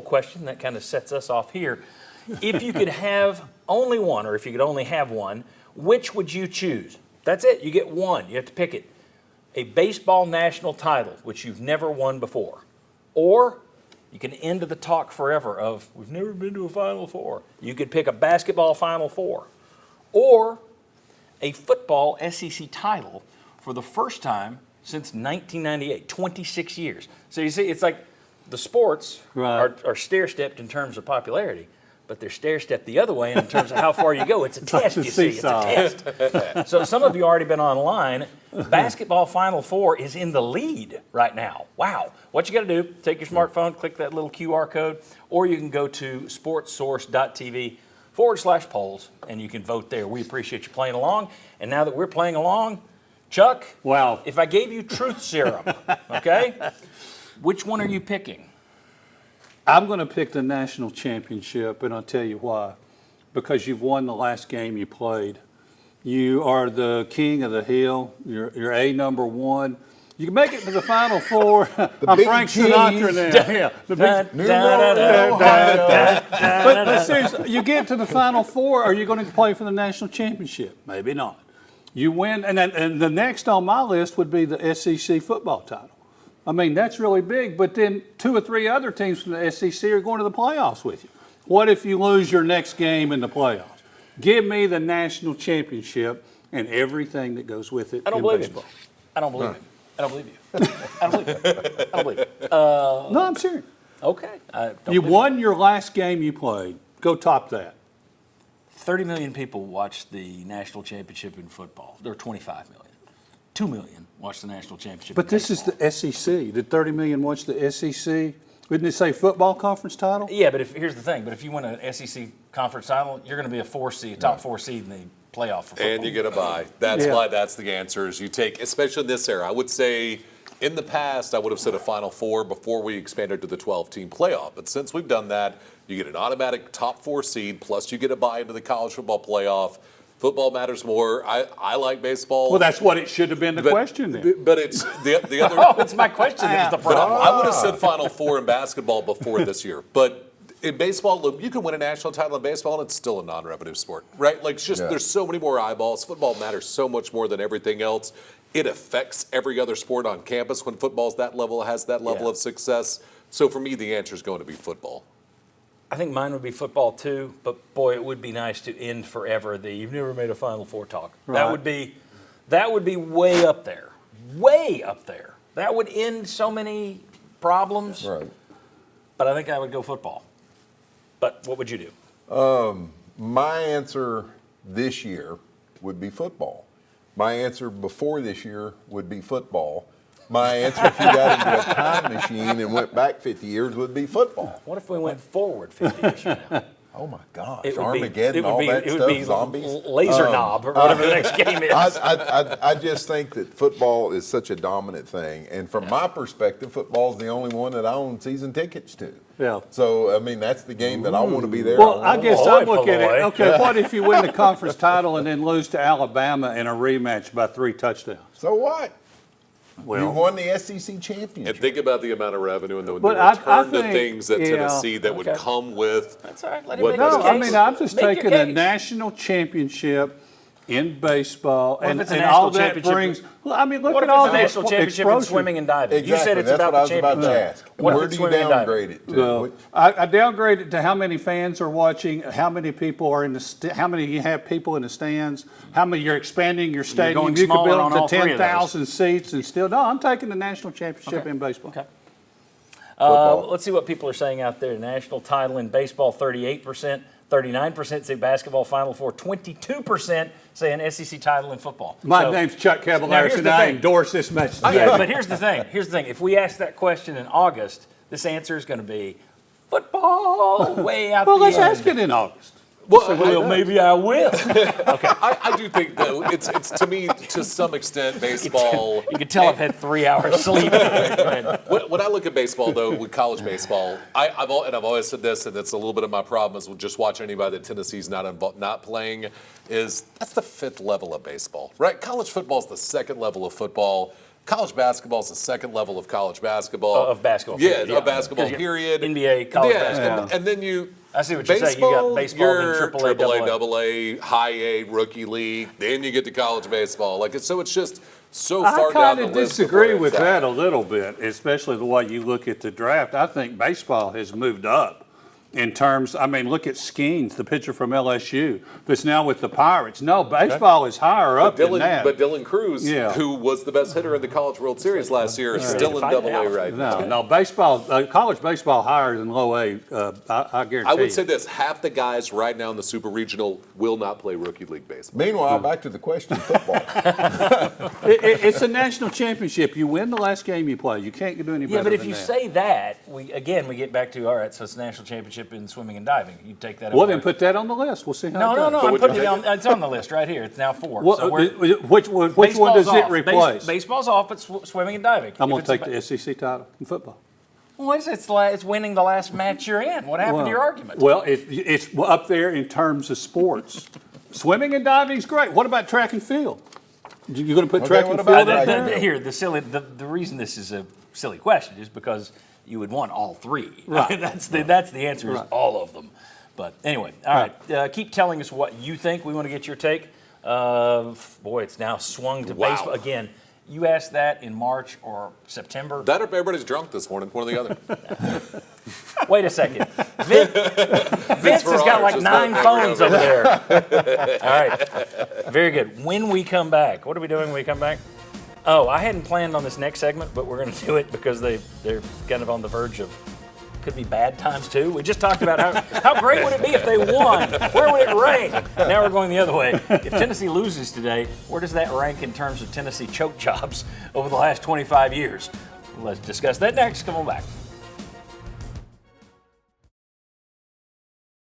question that kind of sets us off here. If you could have only one, or if you could only have one, which would you choose? That's it. You get one. You have to pick it. A baseball national title, which you've never won before. Or you can end the talk forever of, we've never been to a Final Four. You could pick a basketball Final Four. Or a football SEC title for the first time since 1998, 26 years. So you see, it's like the sports are stair-stepped in terms of popularity, but they're stair-stepped the other way in terms of how far you go. It's a test, you see. It's a test. So some of you already been online. Basketball Final Four is in the lead right now. Wow. What you got to do, take your smartphone, click that little QR code, or you can go to sportsource.tv/polls, and you can vote there. We appreciate you playing along. And now that we're playing along, Chuck, wow. If I gave you truth serum, okay, which one are you picking? I'm going to pick the national championship, and I'll tell you why. Because you've won the last game you played. You are the king of the hill. You're A number one. You can make it to the Final Four. I'm Frank Sinatra now. Yeah, the but seriously, you get to the Final Four, are you going to play for the national championship? Maybe not. You win, and the next on my list would be the SEC football title. I mean, that's really big, but then 2 or 3 other teams from the SEC are going to the playoffs with you. What if you lose your next game in the playoffs? Give me the national championship and everything that goes with it. I don't believe baseball. it. I don't believe it. I don't believe you. I don't believe it. I don't believe it. No, I'm serious. Okay. You won your last game you played. Go top that. 30 million people watch the national championship in football. There are 25 million. 2 million watch the national championship But in this baseball. is the SEC. Did 30 million watch the SEC? Wouldn't it say football conference title? Yeah, but here's the thing. But if you win an SEC conference title, you're going to be a top 4 seed in the playoff for football. And you get a bye. That's why that's the answer is you take, especially in this era. I would say in the past, I would have said a Final Four before we expanded to the 12-team playoff. But since we've done that, you get an automatic top 4 seed, plus you get a bye into the college football playoff. Football matters more. I like baseball. Well, that's what it should have been the question then. But it's the other. Oh, it's my question that was the problem. I would have said Final Four in basketball before this year. But in baseball, look, you can win a national title in baseball, and it's still a non-revenue sport, right? Like, it's just there's so many more eyeballs. Football matters so much more than everything else. It affects every other sport on campus when football's that level, has that level of success. So for me, the answer is going to be football. I think mine would be football too, but boy, it would be nice to end forever the you've never made a Final Four talk. Right. That would be way up there. Way up there. That would end so many problems. Right. But I think I would go football. But what would you do? My answer this year would be football. My answer before this year would be football. My answer, if you got into a time machine and went back 50 years, would be football. What if we went forward 50 years from now? Oh my gosh, It would Armageddon, be, all that it would stuff, be zombies. Laser knob or whatever the next game is. I just think that football is such a dominant thing. And from my perspective, football is the only one that I own season tickets to. Yeah. So, I mean, that's the game that I want to be there. Well, I guess I look at it, Polloy. okay, what if you win the conference title and then lose to Alabama in a rematch by 3 touchdowns? So what? Well, You won the SEC championship. And think about the amount of revenue and the But I return to think- things that Tennessee that would Okay. come with. That's all right. Let him What- make No, his No, case. I mean, I'm just Make your taking a case. national championship in baseball, if and, it's a and national all that championship- brings. Well, I mean, look What at if all it's a the national championship in exposure. swimming and diving? Exactly. You said it's That's about what I the was about to championship. ask. What if Where it's do you swimming and diving? downgrade it to? Well, I downgrade it to how many fans are watching, how many people are in the, how many you have people in the stands, how many you're expanding your stadium. going You can smaller on build all it to three of those. 10,000 seats and still. No, I'm taking the national championship in baseball. Okay. Football. Let's see what people are saying out there. National title in baseball, 38%. 39% say basketball Final Four. 22% say an SEC title in football. My So- name's Chuck Now, Cavaliers, here's and the I thing. endorse this message. Yeah, but here's the thing. Here's the thing. If we ask that question in August, this answer is going to be football way out Well, the let's end. ask it in August. Well, maybe I will. I do think though it's to me to some extent baseball. You can tell I've had 3 hours sleep. Go ahead. When I look at baseball, though, with college baseball, I've always said this, and it's a little bit of my problem is with just watching anybody that Tennessee's not playing, is that's the 5th level of baseball, right? College football is the 2nd level of football. college basketball is the second level of college basketball. Of basketball, Yeah, period, yeah. of basketball, 'Cause you- period. NBA, college Yeah, basketball. And then you. I see what you're saying. You got baseball, then you're AAA, AAA, AA, high A, rookie league. Then you get to college baseball. Like so, it's just so I far down kind the of list. disagree before with it's that a little bit, especially the way you look at the draft. I think baseball has moved up in terms, I mean, look at Skeens, the pitcher from LSU, that's now with the Pirates. No, baseball is higher up than that. But Dylan Cruz, Yeah. who was the best hitter in the College World Series last year, is still in Find Double A out. right now. No, baseball, college baseball higher than low A, I guarantee I would you. say this: half the guys right now in the Super Regional will not play rookie league baseball. Meanwhile, back to the question, football. It's a national championship. You win the last game you play. You can't do any better Yeah, but if than you that. say that, we get back to, all right, so it's a national championship in swimming and diving. You take that Well, away. then put that on the list. We'll see how No, it no, goes. no. So I'm would you putting it take on. It's on the list right here. It's now 4. Well, so we're, which one does baseball's it off. replace? Baseball's off, but swimming and diving. I'm going If to it's take the SEC title in football. Well, it's winning the last match you're in. What happened to your argument? Well, it's up there in terms of sports. Swimming and diving is great. What about track and field? You're going to put Okay, track what and about field up that? there? Here, the reason this is a silly question is because you would want all 3. Right. that's the answer is Right. all of them. But anyway, all right. Keep telling us what you think. We want to get your take. Boy, it's now swung to Wow. baseball again. You asked that in March or September. That or everybody's drunk this morning, one or the other. Wait a second. Vince has got Ferraro like just 9 not phones over over there. All right. Very good. When we come back, what are we doing when we come back? Oh, I hadn't planned on this next segment, but we're going to do it because they're kind of on the verge of, could be bad times too. We just talked about how great would it be if they won? Where would it rank? Now we're going the other way. If Tennessee loses today, where does that rank in terms of Tennessee choke jobs over the last 25 years? Let's discuss that next. Come on back.